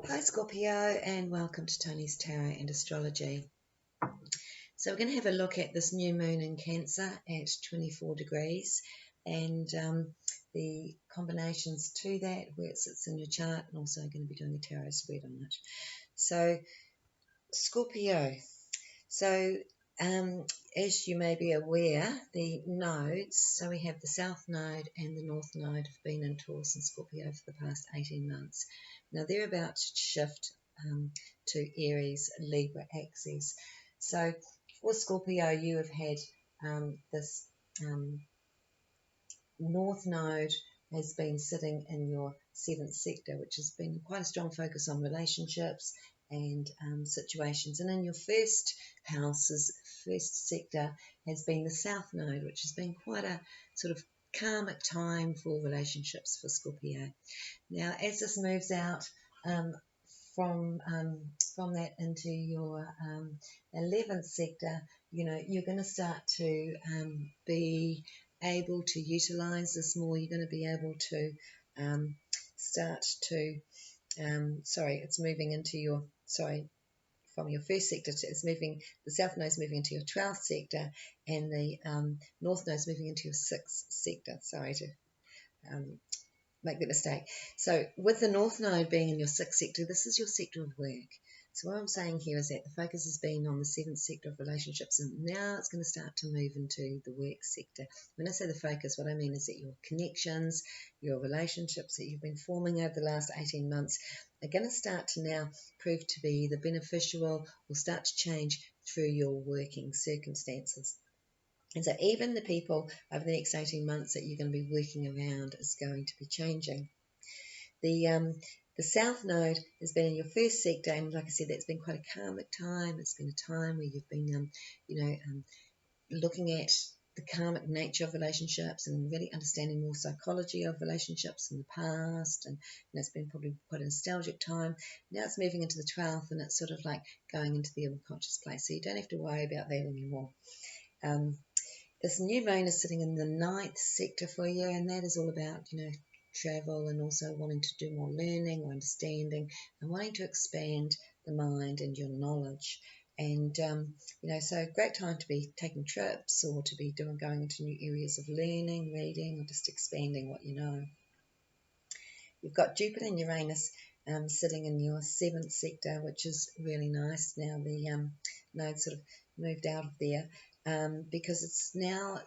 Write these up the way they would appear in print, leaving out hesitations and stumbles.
Hi Scorpio, and welcome to Toni's Tarot and Astrology. So we're going to have a look at this new moon in Cancer at 24 degrees and the combinations to that, where it sits in your chart, and also going to be doing a tarot spread on it. So Scorpio, as you may be aware, the nodes, so we have the South Node and the North Node have been in Taurus and Scorpio for the past 18 months. Now they're about to shift to Aries, Libra axis. So for Scorpio, you have had this North Node has been sitting in your 7th sector, which has been quite a strong focus on relationships and situations. And in your first house's first sector has been the South Node, which has been quite a sort of karmic time for relationships for Scorpio. Now, as this moves out from that into your 11th sector, you're going to start to be able to utilize this more. You're going to be able to start to it's moving into your from your first sector to, it's moving, the South Node is moving into your 12th sector, and the North Node is moving into your 6th sector. Sorry to make that mistake. So with the North Node being in your 6th sector, this is your sector of work. So what I'm saying here is that the focus has been on the 7th sector of relationships, and now it's going to start to move into the work sector. When I say the focus, what I mean is that your connections, your relationships that you've been forming over the last 18 months are going to start to now prove to be either beneficial or start to change through your working circumstances. And so even the people over the next 18 months that you're going to be working around is going to be changing. The South Node has been in your first sector, and like I said, that's been quite a karmic time. It's been a time where you've been, looking at the karmic nature of relationships and really understanding more psychology of relationships in the past. And it's been probably quite a nostalgic time. Now it's moving into the 12th, and it's sort of like going into the unconscious place. So you don't have to worry about that anymore. This new moon is sitting in the 9th sector for you, and that is all about, travel and also wanting to do more learning or understanding and wanting to expand the mind and your knowledge. And, so great time to be taking trips or to be going into new areas of learning, reading, or just expanding what you know. You've got Jupiter and Uranus sitting in your 7th sector, which is really nice. Now the node sort of moved out of there. Because it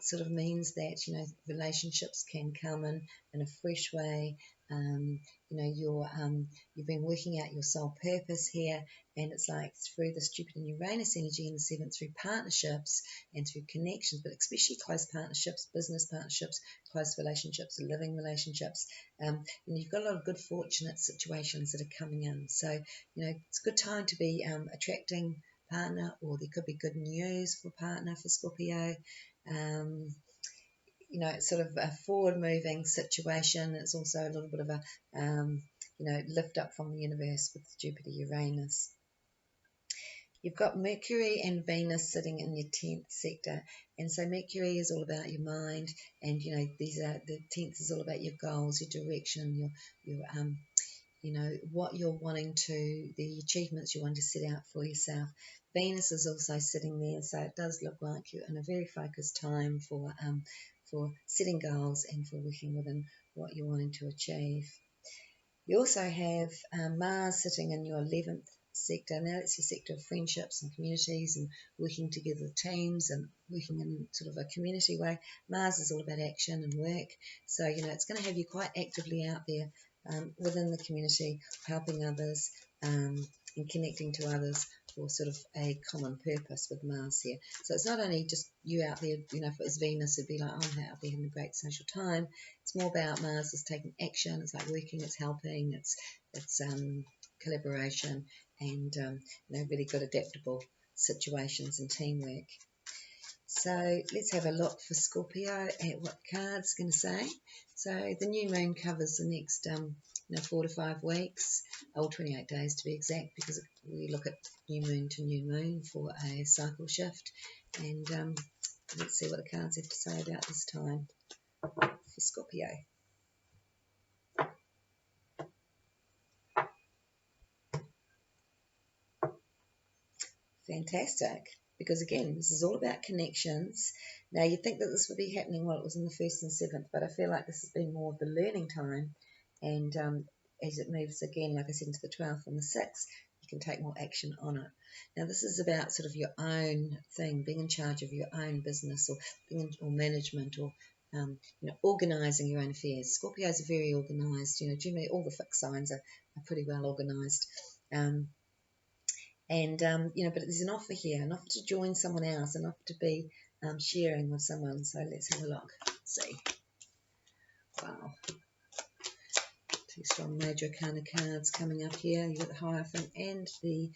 sort of means that, relationships can come in a fresh way. You've been working out your soul purpose here, and it's like through this Jupiter and Uranus energy in the 7th, through partnerships and through connections, but especially close partnerships, business partnerships, close relationships, living relationships. And you've got a lot of good fortunate situations that are coming in. So, it's a good time to be attracting partner, or there could be good news for partner for Scorpio. It's sort of a forward-moving situation. It's also a little bit of a, lift up from the universe with Jupiter-Uranus. You've got Mercury and Venus sitting in your 10th sector, and so Mercury is all about your mind, and the 10th is all about your goals, your direction, your what you're wanting to, the achievements you want to set out for yourself. Venus is also sitting there, so it does look like you're in a very focused time for setting goals and for working within what you're wanting to achieve. You also have Mars sitting in your 11th sector. Now that's your sector of friendships and communities and working together with teams and working in sort of a community way. Mars is all about action and work, so it's going to have you quite actively out there within the community, helping others and connecting to others for sort of a common purpose with Mars here. So it's not only just you out there, if it was Venus, it'd be like, I'm out there having a great social time. It's more about Mars is taking action. It's like working, it's helping, it's collaboration, and really good adaptable situations and teamwork. So let's have a look for Scorpio at what the card's going to say. So the new moon covers the next 4 to 5 weeks, or 28 days to be exact, because we look at new moon to new moon for a cycle shift. And let's see what the cards have to say about this time for Scorpio. Fantastic. Because again, this is all about connections. Now, you'd think that this would be happening while it was in the 1st and 7th, but I feel like this has been more of the learning time. And as it moves again, like I said, into the 12th and the 6th, you can take more action on it. Now, this is about sort of your own thing, being in charge of your own business, or being or management, or organising your own affairs. Scorpios are very organised. Generally all the fixed signs are pretty well organised. But there's an offer here, an offer to join someone else, an offer to be sharing with someone. So let's have a look. Let's see. Wow. 2 strong major arcana cards coming up here. You've got the Hierophant and the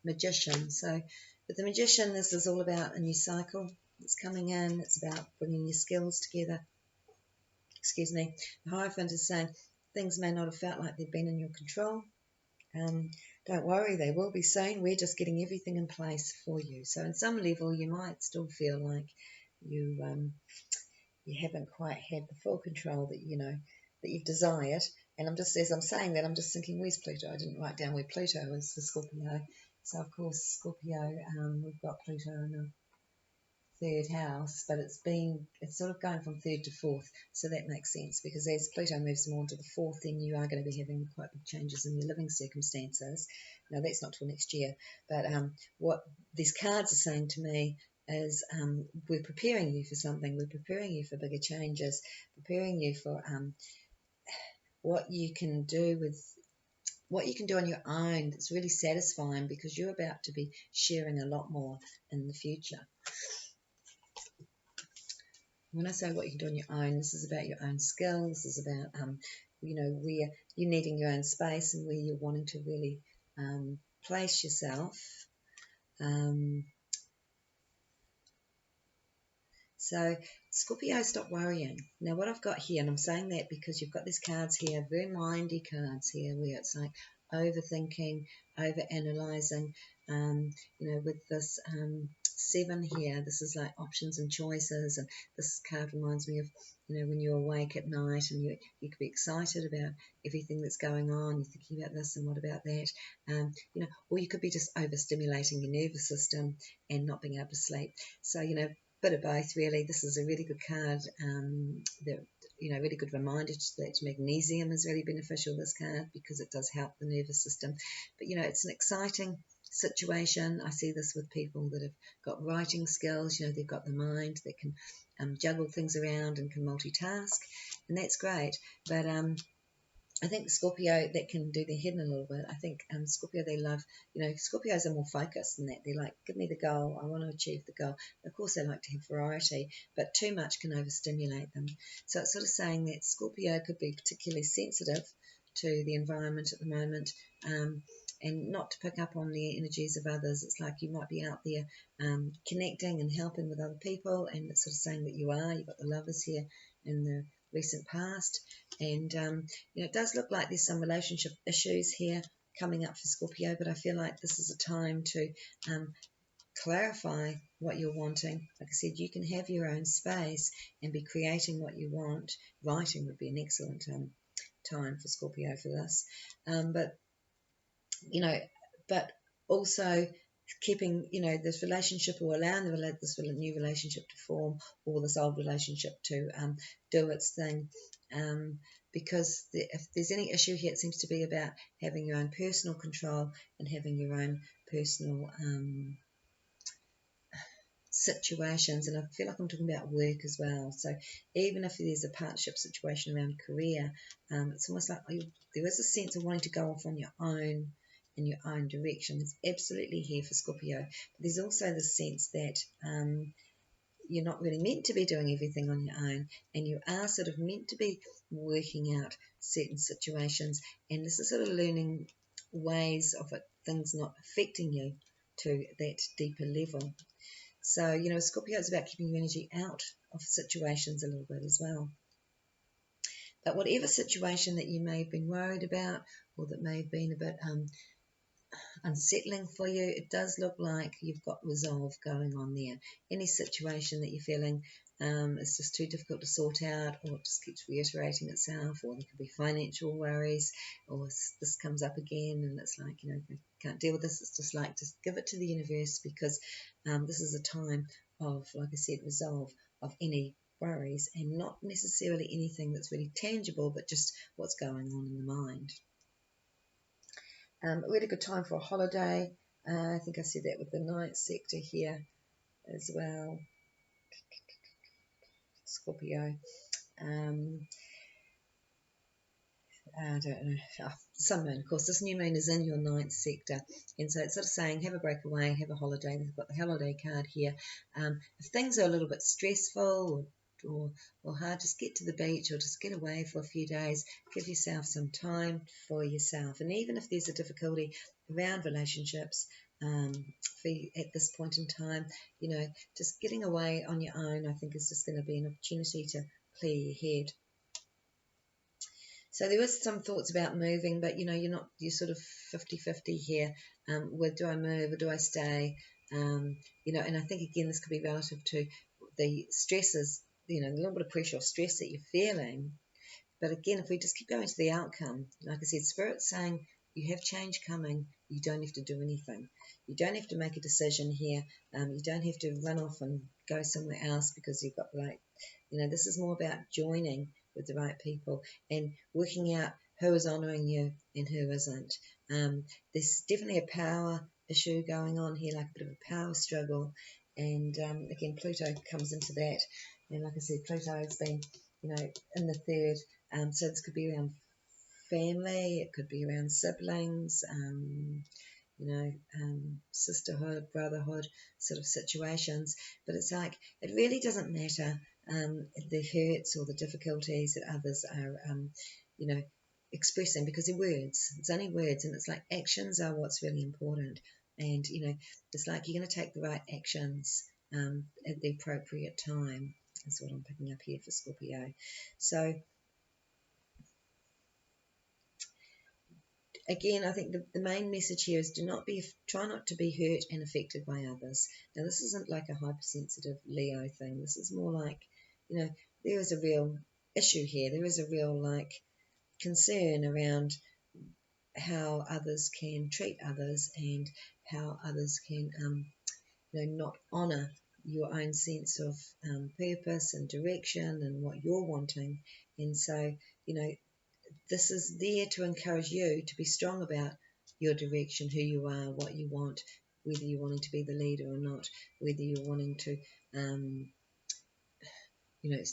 Magician. So with the Magician, this is all about a new cycle that's coming in. It's about bringing your skills together. Excuse me. The Hierophant is saying things may not have felt like they've been in your control. Don't worry, they will be soon. We're just getting everything in place for you. So on some level, you might still feel like you haven't quite had the full control that you've desired. And as I'm saying that, I'm just thinking, where's Pluto? I didn't write down where Pluto is for Scorpio. So of course, Scorpio, we've got Pluto in the 3rd house, but it's sort of going from 3rd to 4th, so that makes sense, because as Pluto moves more into the 4th, then you are going to be having quite big changes in your living circumstances. Now that's not till next year, but what these cards are saying to me is we're preparing you for something. We're preparing you for bigger changes, preparing you for what you can do on your own. That's really satisfying, because you're about to be sharing a lot more in the future. When I say what you can do on your own, this is about your own skills. This is about, where you're needing your own space and where you're wanting to really place yourself. So, Scorpio, stop worrying. Now, what I've got here, and I'm saying that because you've got these cards here, very mindy cards here, where it's like overthinking, over-analysing. With this 7 here, this is like options and choices, and this card reminds me of, when you're awake at night and you could be excited about everything that's going on, you're thinking about this and what about that, or you could be just overstimulating your nervous system and not being able to sleep. So, bit of both, really. This is a really good card. Really good reminder that magnesium is really beneficial, this card, because it does help the nervous system. But, it's an exciting situation. I see this with people that have got writing skills. They've got the mind that can juggle things around and can multitask, and that's great. But I think Scorpio, that can do their head in a little bit. I think Scorpio, they love, Scorpios are more focused than that. They're like, give me the goal, I want to achieve the goal. Of course, they like to have variety, but too much can overstimulate them. So it's sort of saying that Scorpio could be particularly sensitive to the environment at the moment, and not to pick up on the energies of others. It's like you might be out there connecting and helping with other people, and it's sort of saying that you are. You've got the Lovers here in the recent past, and it does look like there's some relationship issues here coming up for Scorpio, but I feel like this is a time to clarify what you're wanting. Like I said, you can have your own space and be creating what you want. Writing would be an excellent time for Scorpio for this, but also keeping, this relationship, or allowing this new relationship to form, or this old relationship to do its thing. Because if there's any issue here, it seems to be about having your own personal control and having your own personal situations. And I feel like I'm talking about work as well. So even if there's a partnership situation around career, it's almost like there is a sense of wanting to go off on your own, in your own direction. It's absolutely here for Scorpio. But there's also the sense that you're not really meant to be doing everything on your own, and you are sort of meant to be working out certain situations, and this is sort of learning ways of things not affecting you to that deeper level. So, Scorpio is about keeping your energy out of situations a little bit as well. But whatever situation that you may have been worried about, or that may have been a bit unsettling for you, it does look like you've got resolve going on there. Any situation that you're feeling it's just too difficult to sort out, or it just keeps reiterating itself, or there could be financial worries, or this comes up again and it's like, I can't deal with this. It's just like, just give it to the universe, because this is a time of, like I said, resolve of any worries, and not necessarily anything that's really tangible, but just what's going on in the mind. A really good time for a holiday. I think I said that with the ninth sector here as well. Scorpio. I don't know. Sun moon, of course. This new moon is in your ninth sector, and so it's sort of saying, have a breakaway, have a holiday. We've got the holiday card here. If things are a little bit stressful or hard, just get to the beach, or just get away for a few days. Give yourself some time for yourself. And even if there's a difficulty around relationships at this point in time, just getting away on your own, I think, is just going to be an opportunity to clear your head. So there was some thoughts about moving, but you're sort of 50-50 here. Do I move or do I stay? And I think, again, this could be relative to the stresses, the little bit of pressure or stress that you're feeling. But again, if we just keep going to the outcome, like I said, Spirit's saying you have change coming. You don't have to do anything. You don't have to make a decision here. You don't have to run off and go somewhere else because you've got this is more about joining with the right people and working out who is honouring you and who isn't. There's definitely a power issue going on here, like a bit of a power struggle. And again, Pluto comes into that. And like I said, Pluto has been, in the third. So this could be around family, it could be around siblings, sisterhood, brotherhood sort of situations. But it's like, it really doesn't matter the hurts or the difficulties that others are, expressing, because they're words. It's only words, and it's like actions are what's really important. And, it's like you're going to take the right actions at the appropriate time. That's what I'm picking up here for Scorpio. So, again, I think the main message here is try not to be hurt and affected by others. Now, this isn't like a hypersensitive Leo thing. This is more like, there is a real issue here. There is a real, concern around how others can treat others and how others can, not honour your own sense of purpose and direction and what you're wanting. And so, this is there to encourage you to be strong about your direction, who you are, what you want, whether you're wanting to be the leader or not, whether you're wanting to,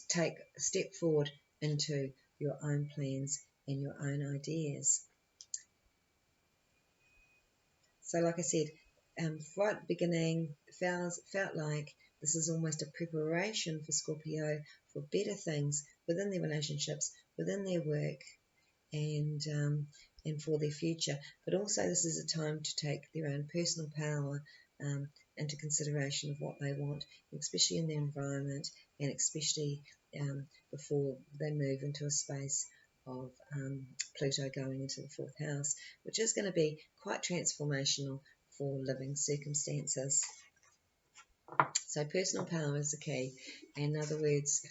take a step forward into your own plans and your own ideas. So, like I said, right at the beginning, felt like this is almost a preparation for Scorpio for better things within their relationships, within their work, and for their future. But also, this is a time to take their own personal power into consideration of what they want, especially in their environment, and especially before they move into a space of Pluto going into the fourth house, which is going to be quite transformational for living circumstances. So personal power is the key. In other words,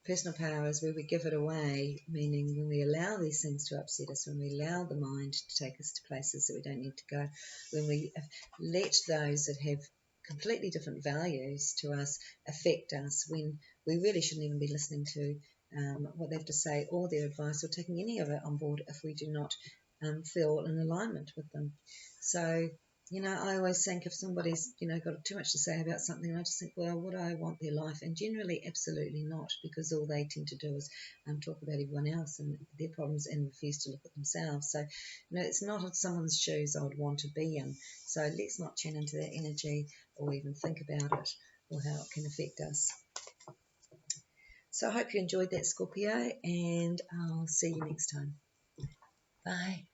personal power is where we give it away, meaning when we allow these things to upset us, when we allow the mind to take us to places that we don't need to go, when we let those that have completely different values to us affect us, when we really shouldn't even be listening to what they have to say or their advice, or taking any of it on board if we do not feel in alignment with them. So, I always think if somebody's, got too much to say about something, I just think, well, would I want their life? And generally, absolutely not, because all they tend to do is talk about everyone else and their problems and refuse to look at themselves. So, it's not someone's shoes I would want to be in. So let's not tune into that energy or even think about it or how it can affect us. So I hope you enjoyed that, Scorpio, and I'll see you next time. Bye.